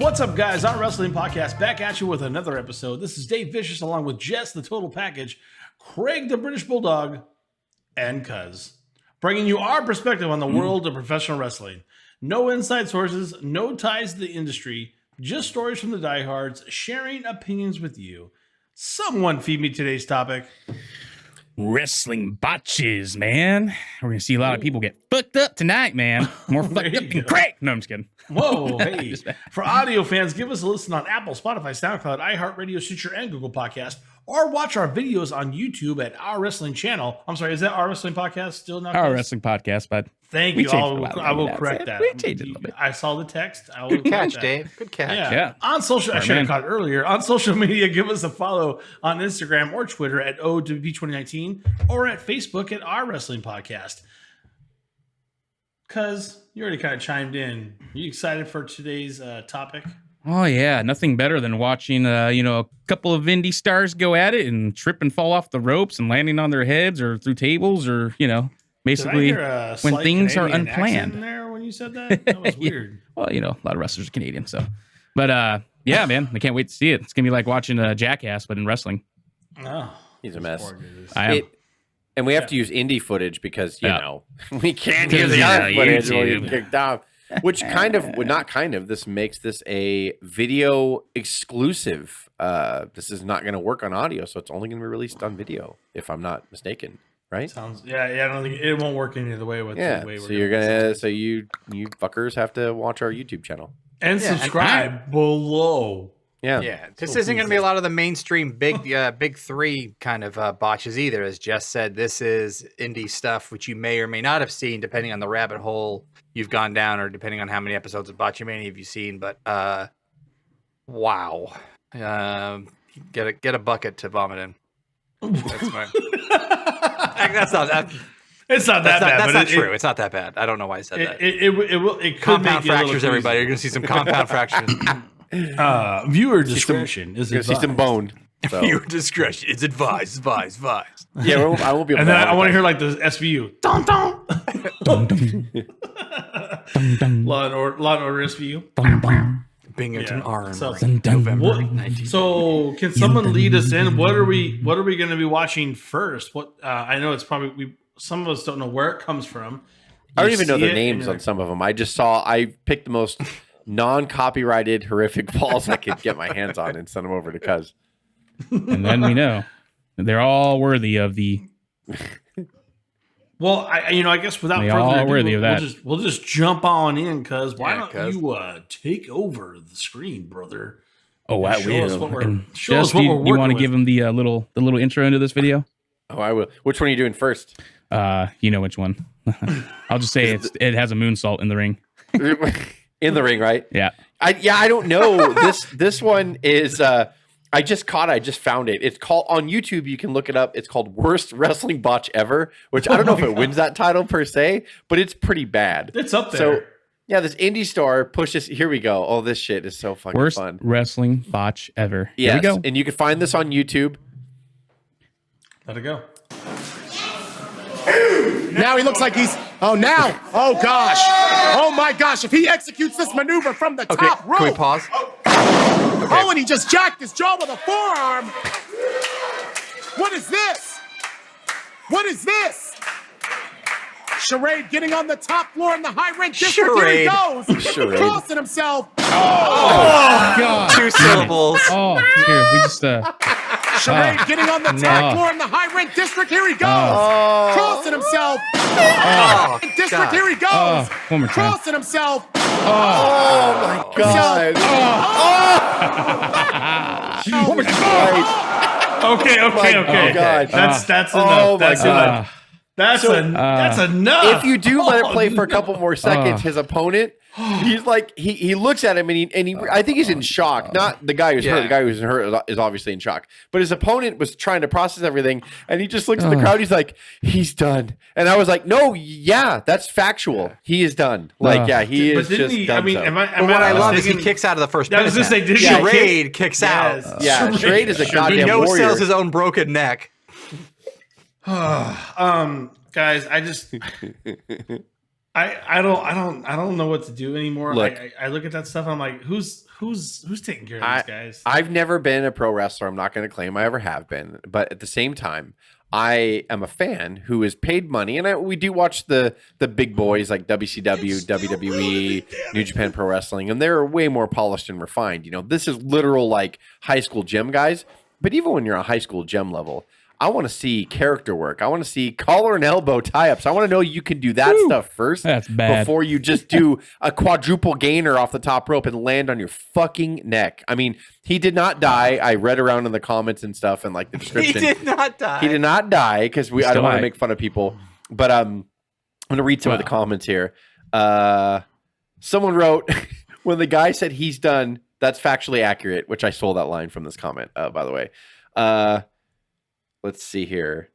What's up, guys? Our Wrestling Podcast back at you with another episode. This is Dave Vicious along with Jess, the Total Package, Craig, the British Bulldog, and Cuz, bringing you our perspective on the world of professional wrestling. No inside sources, no ties to the industry, just stories from the diehards, sharing opinions with you. Someone feed me today's topic. Wrestling botches, man. We're going to see a lot of people get fucked up tonight, man. More fucked up than Craig. No, I'm just kidding. Whoa, hey. For audio fans, give us a listen on Apple, Spotify, SoundCloud, iHeartRadio, Stitcher, and Google Podcast, or watch our videos on YouTube at Our Wrestling Channel. I'm sorry, is that Our Wrestling Podcast still not? Our Wrestling Podcast, but thank you. I will correct that. We changed it a little bit. I saw the text. Good catch, Dave. Good catch. Yeah. On social, I should have caught it earlier. On social media, give us a follow on Instagram or Twitter at O.W.P 2019 or at Facebook at Our Wrestling Podcast. Cuz you already kind of chimed in. Are you excited for today's topic? Oh, yeah. Nothing better than watching, a couple of indie stars go at it and trip and fall off the ropes and landing on their heads or through tables or, basically when things are unplanned. In there when you said that? That was weird. Well, a lot of wrestlers are Canadian, so. But, yeah, man, I can't wait to see it. It's going to be like watching Jackass, but in wrestling. Oh, he's a mess. I am. And we have to use indie footage because, we can't use the other footage when we get kicked off. Which this makes this a video exclusive. This is not going to work on audio, so it's only going to be released on video, if I'm not mistaken, right? I don't think it won't work any other way with the way so you fuckers have to watch our YouTube channel. And subscribe below. Yeah. This isn't going to be a lot of the mainstream big three kind of botches either. As Jess said, this is indie stuff, which you may or may not have seen, depending on the rabbit hole you've gone down or depending on how many episodes of Botchamania have you seen. But wow. Get a bucket to vomit in. That's my... That's not that. It's not that bad. That's not true. It's not that bad. I don't know why I said that. It could compound make you fractures, everybody. You're going to see some compound fractures. Viewer discretion is advised. See some bone. So. Viewer discretion is advised. Yeah, I won't be able and then I want to hear like the SVU. Dun dun. Dun dun. Law and Order SVU. Dun dun. Binghamton Arms. November 19. So can someone lead us in? What are we going to be watching first? What I know it's probably some of us don't know where it comes from. I don't even know the names on some of them. I picked the most non-copyrighted horrific balls I could get my hands on and send them over to Cuz. And then we know they're all worthy of the. Well, I guess without further ado, we'll just jump on in, Cuz. Why don't you take over the screen, brother? Oh, I will. Show us what we're working you want to with. give them the little intro into this video? Oh, I will. Which one are you doing first? You know which one. I'll just say it has a moonsault in the ring. In the ring, right? Yeah. I don't know. This one is I just found it. It's called on YouTube, you can look it up. It's called Worst Wrestling Botch Ever, which I don't know if it wins that title per se, but it's pretty bad. It's up there. So yeah, this indie star pushes. Here we go. Oh, this shit is so fucking Worst fun. Wrestling Botch Ever. Yes, here we go. And you can find this on YouTube. Let it go. Now he looks like he's... Oh, now. Oh, gosh. Oh, my gosh. If he executes this maneuver from the top rope... Can we pause? Oh, and he just jacked his jaw with a forearm. What is this? What is this? Charade getting on the top floor in the high rank district. Here he goes. Charade. Crossing himself. Oh, God. 2 syllables. Oh, here, we just... Charade getting on the top floor in the high rank district. Here he goes. Crossing himself. District. Here he goes. One more time. Crossing himself. Oh my God. Okay. Oh, God. That's enough. Oh, my God. That's enough. If you do let it play for a couple more seconds, his opponent, he's like he looks at him and he I think he's in shock. Not the guy who's hurt. The guy who's hurt is obviously in shock. But his opponent was trying to process everything, and he just looks at the crowd. He's like, he's done. And I was like, no, yeah, that's factual. He is done. Like, yeah, he is just done. I mean, so. But what I love is he kicks out of the first I was minute. just saying, Charade kicks out. Yeah, Charade is a goddamn He warrior. sells his own broken neck. Guys, I just I don't know what to do anymore. Look, I look at that stuff. I'm like, who's taking care of these guys? I've never been a pro wrestler. I'm not going to claim I ever have been, but at the same time, I am a fan who is paid money, and we do watch the big boys like WCW, WWE, New Japan Pro Wrestling, and they're way more polished and refined. You know, this is literal like high school gym guys. But even when you're on high school gym level, I want to see character work. I want to see collar and elbow tie-ups. I want to know you can do that stuff first before you just do a quadruple gainer off the top rope and land on your fucking neck. I mean, he did not die. I read around in the comments and stuff and like the description. He did not die. He did not die because I don't want to make fun of people. But I'm going to read some of the comments here. Someone wrote, when the guy said he's done, that's factually accurate, which I stole that line from this comment, by the way. Let's see here.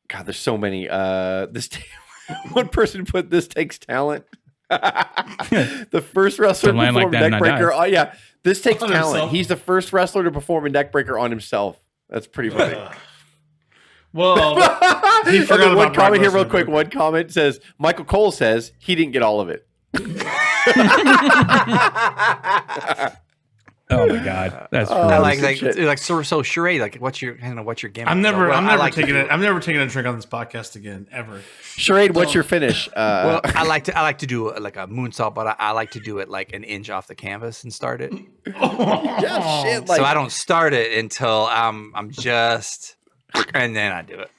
God, there's so many. One person put this takes talent. The first wrestler to perform neckbreaker. Oh yeah, this takes talent. Himself. He's the first wrestler to perform a neckbreaker on himself. That's pretty funny. Well, he forgot one comment here real quick. One comment says Michael Cole says he didn't get all of it. Oh my God, that's like so charade. Like, what's your gimmick? I'm never taking a drink on this podcast again ever. Charade, what's your finish? Well, I like to do like a moonsault, but I like to do it like an inch off the canvas and start it. Yeah, shit, so I don't start it until I'm just, and then I do it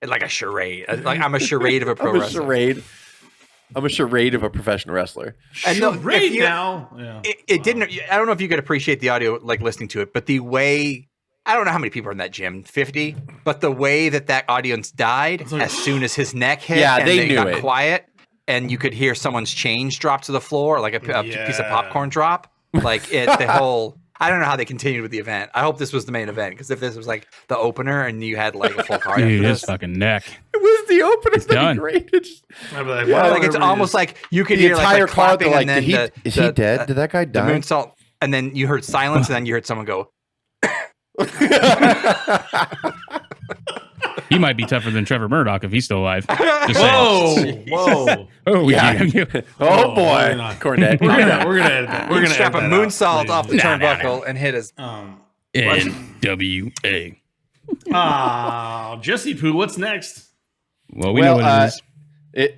like a charade. Like I'm a charade of a pro wrestler. I'm a charade of a professional wrestler. And right now, it didn't. I don't know if you could appreciate the audio, like listening to it, but the way, I don't know how many people are in that gym, 50, but the way that audience died as soon as his neck hit, and they got quiet, and you could hear someone's change drop to the floor, like a piece of popcorn drop, like the whole. I don't know how they continued with the event. I hope this was the main event, because if this was like the opener and you had like a full card, dude, his fucking neck. It was the opener. It's done. Great. It's almost like you could hear like clapping, and then is he dead? Did that guy die? The moonsault, and then you heard silence, and then you heard someone go. He might be tougher than Trevor Murdoch if he's still alive. Whoa! Oh yeah! Oh boy! Cornette. We're gonna edit that. We're gonna strap a moonsault off the turnbuckle and hit his. NWA. Jesse Poo. What's next? Well, we know what it is.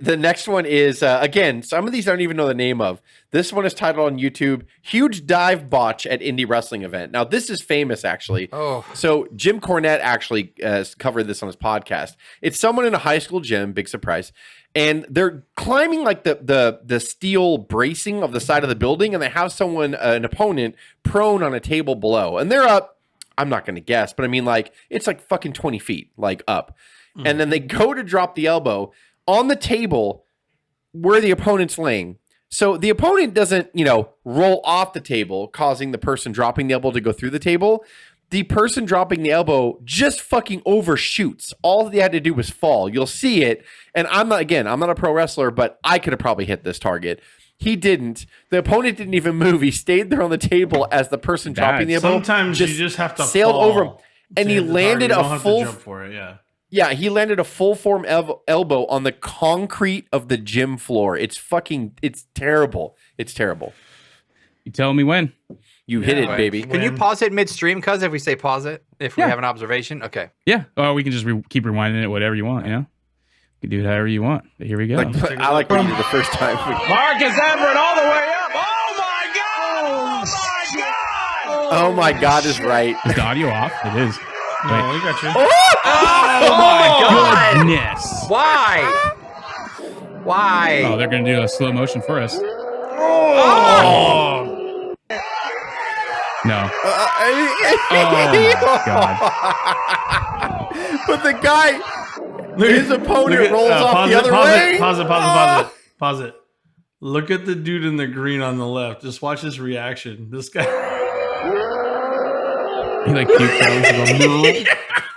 The next one is, again, some of these I don't even know the name of. This one is titled on YouTube, Huge Dive Botch at Indie Wrestling Event. Now, this is famous, actually. Oh. So Jim Cornette actually covered this on his podcast. It's someone in a high school gym, big surprise, and they're climbing like the steel bracing of the side of the building, and they have someone, an opponent, prone on a table below. And they're up, I'm not going to guess, but I mean, like, it's like fucking 20 feet, like, up. And then they go to drop the elbow on the table where the opponent's laying. So the opponent doesn't, roll off the table, causing the person dropping the elbow to go through the table. The person dropping the elbow just fucking overshoots. All they had to do was fall. You'll see it. And I'm not a pro wrestler, but I could have probably hit this target. He didn't. The opponent didn't even move. He stayed there on the table as the person dropping the elbow. Sometimes you just have to sailed fall over him. And he landed a full... jump for it, yeah. Yeah, he landed a full form elbow on the concrete of the gym floor. It's terrible. It's terrible. You tell me when. You hit it, baby. Can you pause it midstream, cuz, if we say pause it? If we have an observation? Okay. Yeah. Or we can just keep rewinding it, whatever you want, You can do it however you want. But here we go. I like what you did the first time. Marcus Everett all the way up. Oh, my God. Oh, my God. Oh, my God is right. Is the audio off? It is. No, we got you. Oh my God! Goodness! Why? Oh, they're gonna do a slow motion for us. Oh! No. Oh God! But the guy, his opponent rolls off the other way. Pause it. Look at the dude in the green on the left. Just watch his reaction. This guy. He like puked.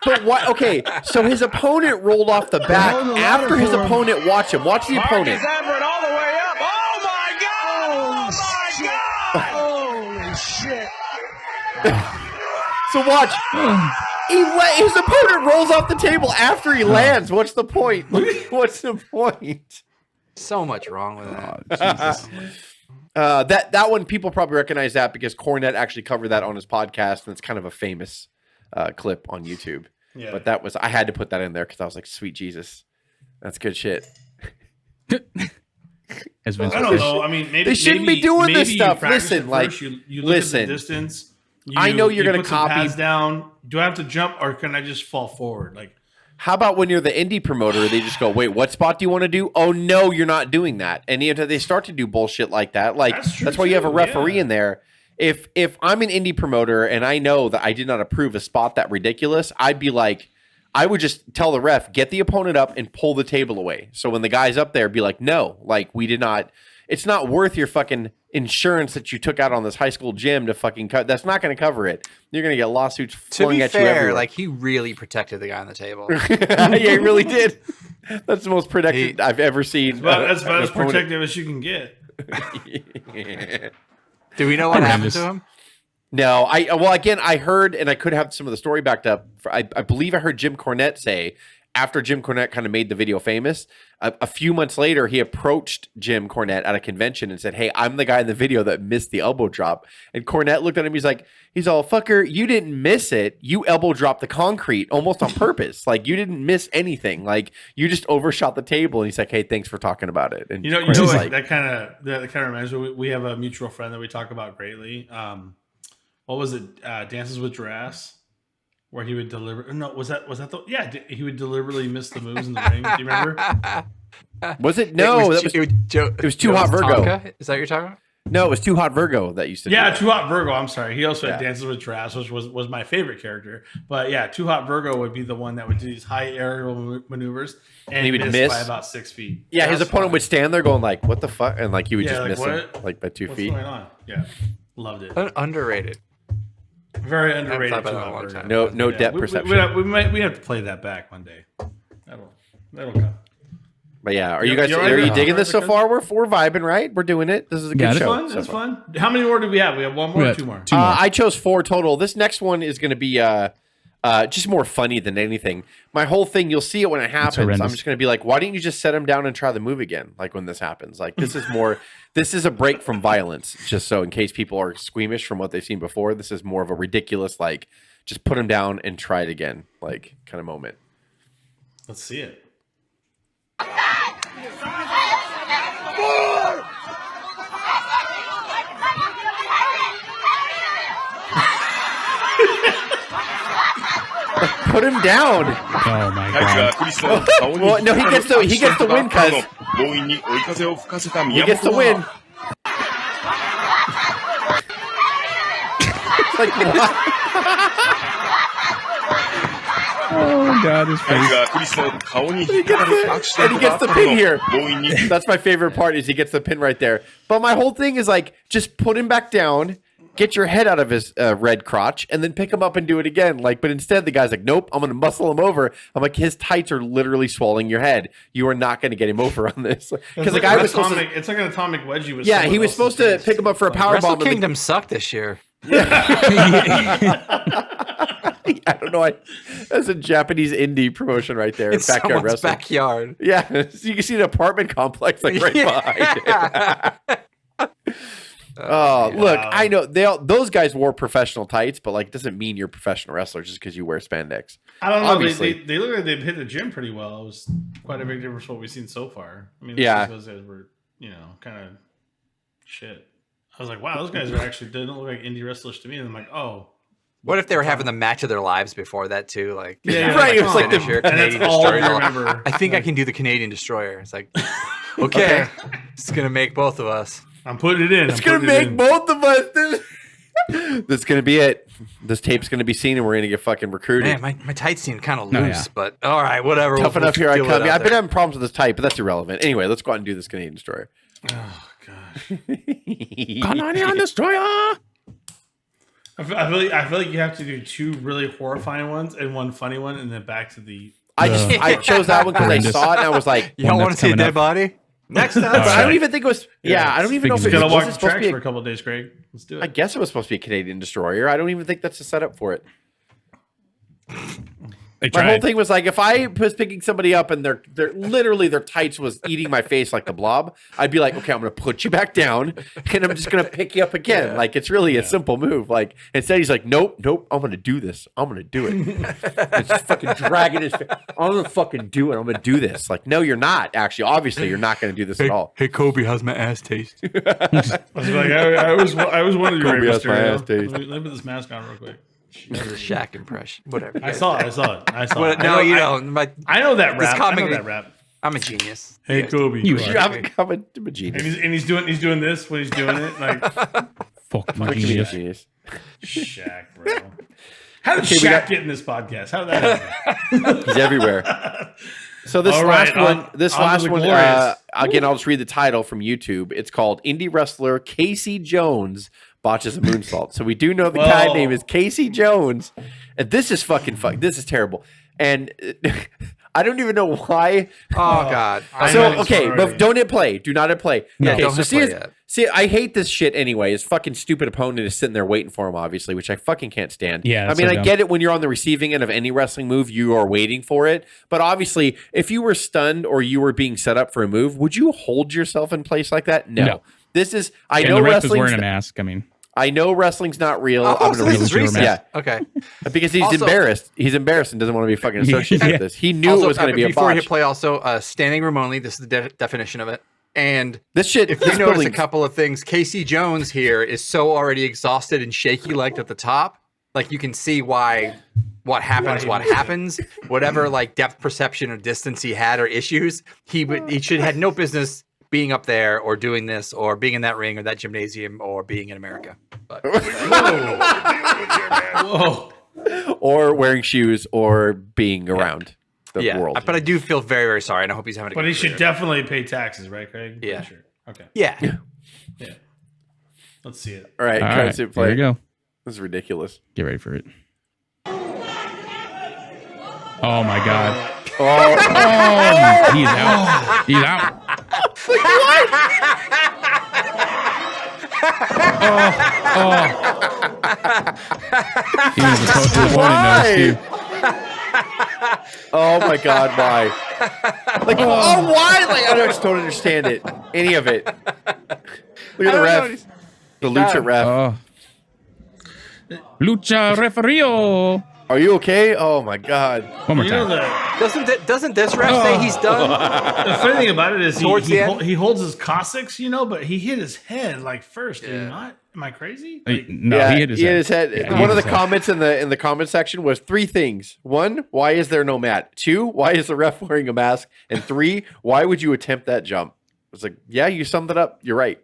But what? Okay, so his opponent rolled off the back after his opponent watched him. Watch the opponent. Marcus Everett all the way up. Oh my God! Oh my God! Holy shit! So watch. his opponent rolls off the table after he lands. What's the point? What's the point? So much wrong with that. Jesus. That one, people probably recognize that because Cornette actually covered that on his podcast, and it's kind of a famous clip on YouTube. Yeah. But I had to put that in there because I was like, sweet Jesus, that's good shit. As Vince I don't know. I mean, maybe they shouldn't be doing this stuff. Listen, you look at the distance. I know you're going to copy. Pads down. Do I have to jump or can I just fall forward? Like, how about when you're the indie promoter, they just go, wait, what spot do you want to do? Oh, no, you're not doing that. And they start to do bullshit like that. Like, that's why you have a referee in there. If I'm an indie promoter and I know that I did not approve a spot that ridiculous, I'd be like, I would just tell the ref, get the opponent up and pull the table away. So when the guy's up there, be like, no, like we did not, it's not worth your fucking insurance that you took out on this high school gym to fucking cut. That's not going to cover it. You're going to get lawsuits flung at you everywhere. Like he really protected the guy on the table. Yeah, he really did. That's the most protected I've ever seen. That's about as protective as you can get. Do we know what happened to him? No, I heard, and I could have some of the story backed up. I believe I heard Jim Cornette say, after Jim Cornette kind of made the video famous, a few months later, he approached Jim Cornette at a convention and said, hey, I'm the guy in the video that missed the elbow drop. And Cornette looked at him, he's all, fucker, you didn't miss it. You elbow dropped the concrete almost on purpose. Like, you didn't miss anything. Like, you just overshot the table. And he's like, hey, thanks for talking about it. And that kind of reminds me, we have a mutual friend that we talk about greatly. What was it? Dances with Giraffes, where he would deliver. No, was that the? Yeah, he would deliberately miss the moves in the ring. Do you remember? Was it? No, it was Too Hot Virgo. Tonka? Is that what you're talking about? No, it was Too Hot Virgo that used to. Yeah, Too Hot Virgo. I'm sorry. He also had Dances with Giraffes, which was my favorite character. But yeah, Too Hot Virgo would be the one that would do these high aerial maneuvers, and he would miss by about 6 feet. Yeah, his opponent would stand there going like, "What the fuck?" and like he would just miss him like by 2 feet. What's going on? Yeah, loved it. Underrated. Very underrated. No depth perception. We have to play that back one day. That'll come. But yeah, are you guys digging this so far? We're vibing, right? We're doing it. This is a good show. It's fun. How many more do we have? We have one more or two more? Two more. I chose 4 total. This next one is going to be just more funny than anything. My whole thing, you'll see it when it happens. I'm just going to be like, why didn't you just set him down and try the move again? Like when this happens, like this is more, this is a break from violence. Just so in case people are squeamish from what they've seen before, this is more of a ridiculous, like just put him down and try it again, like kind of moment. Let's see it. Put him down. Oh my god. Well, no, he gets the win, cuz. He gets the win. Like what? Oh god, his face. And he gets the pin here. That's my favorite part is he gets the pin right there. But my whole thing is like, just put him back down. Get your head out of his red crotch and then pick him up and do it again. Like, but instead the guy's like, nope, I'm going to muscle him over. I'm like, his tights are literally swallowing your head. You are not going to get him over on this. Because the guy was supposed to, it's like an atomic wedgie. With he was supposed to pick him up for a power bomb. Wrestle Kingdom sucked this year. I don't know. That's a Japanese indie promotion right there. It's backyard wrestling. Backyard. Yeah, so you can see an apartment complex like right behind it. Look, I know those guys wore professional tights, but like it doesn't mean you're a professional wrestler just because you wear spandex. I don't know. Obviously, they look like they've hit the gym pretty well. It was quite a big difference from what we've seen so far. I mean, those guys were, kind of shit. I was like, wow, those guys they don't look like indie wrestlers to me. And I'm like, oh. What if they were having the match of their lives before that too? Like, right. It was like the Canadian Destroyer. I remember. I think I can do the Canadian Destroyer. It's like, okay, it's gonna make both of us. I'm putting it in. It's gonna make both of us. This is gonna be it. This tape's gonna be seen, and we're gonna get fucking recruited. Man, my tights seem kind of loose, but all right, whatever. Tough enough. Here I come. Yeah, I've been having problems with this type, but that's irrelevant. Anyway, let's go out and do this Canadian Destroyer. Oh gosh. Canadian Destroyer. I feel like you have to do 2 really horrifying ones and 1 funny one, and then back to the. I chose that one because I saw it and I was like, you don't want to see a dead body. Next time. I don't even think it was. I don't even know if it's gonna walk the tracks for a couple of days, Greg. Let's do it. I guess it was supposed to be a Canadian Destroyer. I don't even think that's the setup for it. My whole thing was like, if I was picking somebody up and they're literally their tights was eating my face like the Blob, I'd be like, okay, I'm going to put you back down and I'm just going to pick you up again. Yeah. Like, it's really a simple move. Like, instead he's like, nope, I'm going to do this. I'm going to do it. It's just fucking dragging his face. I'm going to fucking do it. I'm going to do this. Like, no, you're not. Actually, obviously, you're not going to do this at all. Hey, Kobe, how's my ass taste? I was like, I was wondering your Kobe has my ass taste. Let me put this mask on real quick. That was a Shaq impression. Whatever. I saw it. No, you don't. I know that rap. I'm a genius. Hey, Kobe. I'm a genius. And he's doing this when he's doing it. Like, fuck my genius. Shaq, bro. How did Shaq get in this podcast? How did that happen? He's everywhere. So this last one, again, I'll just read the title from YouTube. It's called Indie Wrestler Casey Jones Botches a Moonsault. So we do know the guy name is Casey Jones. And this is this is terrible. And I don't even know why. Oh, God. But don't hit play. Do not hit play. No, okay, so see, I hate this shit anyway. His fucking stupid opponent is sitting there waiting for him, obviously, which I fucking can't stand. Yeah, I mean, I get it when you're on the receiving end of any wrestling move, you are waiting for it. But obviously, if you were stunned or you were being set up for a move, would you hold yourself in place like that? No. This is, I know the ref is wrestling's wearing a mask. I mean, I know wrestling's not real. Oh, so this is recent. Yeah. Okay. Because he's embarrassed. He's embarrassed and doesn't want to be fucking associated with this. He knew it was going to be a botch. Before you play, also, standing room only. This is the definition of it. And this shit, if you notice a couple of things, Casey Jones here is so already exhausted and shaky legged at the top. Like, you can see what happens. Whatever, like, depth perception or distance he had or issues, he should had no business being up there or doing this or being in that ring or that gymnasium or being in America. But, whoa. Or wearing shoes or being around the world. But I do feel very, very sorry, and I hope he's having a good he should definitely pay taxes, right, Craig? Yeah. Sure. Okay. Yeah. Let's see it. All right. Here we go. This is ridiculous. Get ready for it. Oh, my God. Oh, he's out. He's out. He was supposed to too. Oh my God, why? Like, why? Like, I just don't understand it. Any of it. Look at the ref. The lucha ref. Lucha referee. Are you okay? Oh my God. One more time. Doesn't this ref say he's done? The funny thing about it is he holds his Cossacks, but he hit his head like first. Did he not? Am I crazy? Like, no, he hit his head. Yeah, one of the comments in the comment section was 3 things. 1, why is there no mat? 2, why is the ref wearing a mask? And 3, why would you attempt that jump? It's like, yeah, you summed it up. You're right.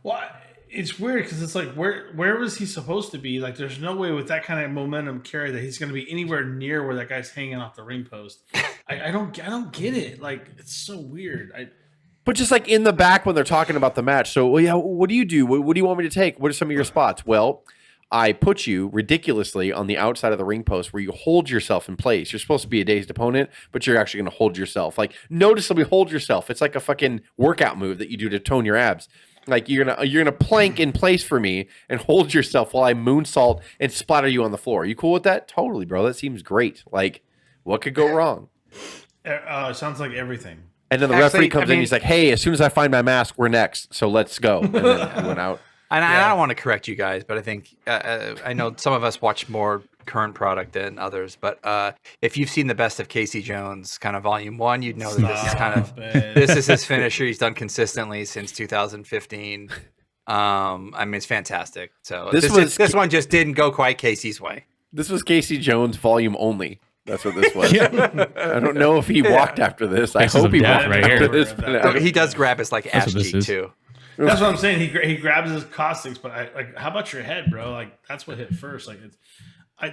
Well, it's weird because it's like, where was he supposed to be? Like, there's no way with that kind of momentum carry that he's going to be anywhere near where that guy's hanging off the ring post. I don't get it. Like, it's so weird. But just like in the back when they're talking about the match. So, what do you do? What do you want me to take? What are some of your spots? Well, I put you ridiculously on the outside of the ring post where you hold yourself in place. You're supposed to be a dazed opponent, but you're actually going to hold yourself. Like, noticeably hold yourself. It's like a fucking workout move that you do to tone your abs. Like, you're gonna plank in place for me and hold yourself while I moonsault and splatter you on the floor. Are you cool with that? Totally, bro. That seems great. Like, what could go wrong? It sounds like everything. And then the referee comes in. He's like, "Hey, as soon as I find my mask, we're next. So let's go." And then he went out. And I don't want to correct you guys, but I think I know some of us watch more current product than others. But if you've seen the best of Casey Jones, kind of Volume 1, you'd know that this is his finisher. He's done consistently since 2015. I mean, it's fantastic. So this one just didn't go quite Casey's way. This was Casey Jones Volume only. That's what this was. I don't know if he walked after this. I hope he walked after this. He does grab his like ass cheek too. That's what I'm saying. He grabs his caustics, but how about your head, bro? Like, that's what hit first. Like,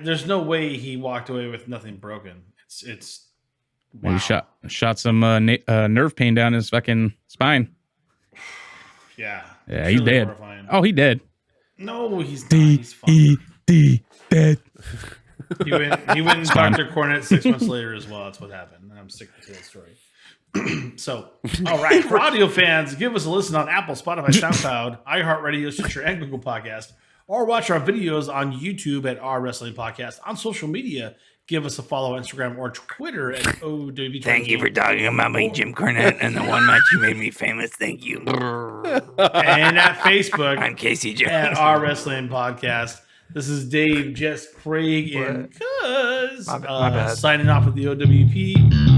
there's no way he walked away with nothing broken. It's wow. He shot some nerve pain down his fucking spine. Yeah, he's dead. Horrifying. Oh, he dead. No, he's not. He's fine. Dead. He went and Dr. Cornette 6 months later as well. That's what happened. I'm sticking to that story. So, all right, for audio fans, give us a listen on Apple, Spotify, SoundCloud, iHeartRadio, Stitcher, and Google Podcasts, or watch our videos on YouTube at Our Wrestling Podcast. On social media, Give us a follow on Instagram or Twitter at O.W.P. Thank you for talking about me, Jim Cornette, and the one match you made me famous. Thank you. And at Facebook, I'm Casey Jones. At our wrestling podcast. This is Dave, Jess, Craig, and Cuz My bad. signing off with the O.W.P.